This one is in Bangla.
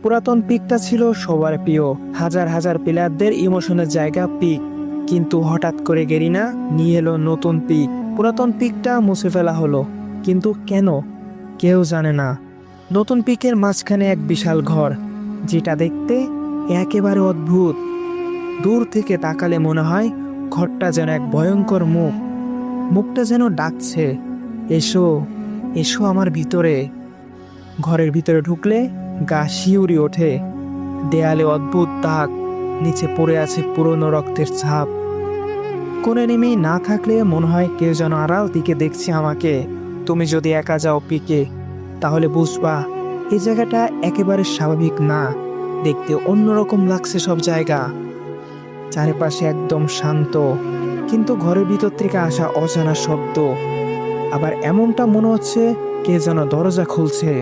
পুরাতন পিকটা ছিল সবার প্রিয়, হাজার হাজার প্লেয়ারদের ইমোশনের জায়গা পিক। কিন্তু হঠাৎ করে গেরিনা নিয়ে এলো নতুন পিক। পুরাতন পিকটা মুছে ফেলা হলো, কিন্তু কেন কেউ জানে না। নতুন পিকের মাঝখানে এক বিশাল ঘর, যেটা দেখতে একেবারে অদ্ভুত। দূর থেকে তাকালে মনে হয় ঘরটা যেন এক ভয়ঙ্কর মুখ। মুখটা যেন ডাকছে, এসো, এসো আমার ভিতরে। ঘরের ভিতরে ঢুকলে গা শিউরে ওঠে। দেয়ালে অদ্ভুত দাগ, নিচে পড়ে আছে পুরনো রক্তের ছাপ। কোণে নেমেই না থাকলে মনে হয় কেউ যেন আড়াল দিকে দেখছে আমাকে। তুমি যদি একা যাও পিকে, তাহলে বুঝবা এই জায়গাটা একেবারে স্বাভাবিক না। দেখতে অন্যরকম লাগছে সব জায়গা। চারিপাশে একদম শান্ত, কিন্তু ঘরের ভিতর থেকে আসা অজানা শব্দ। আবার এমনটা মনে হচ্ছে কে যেন দরজা খুলছে।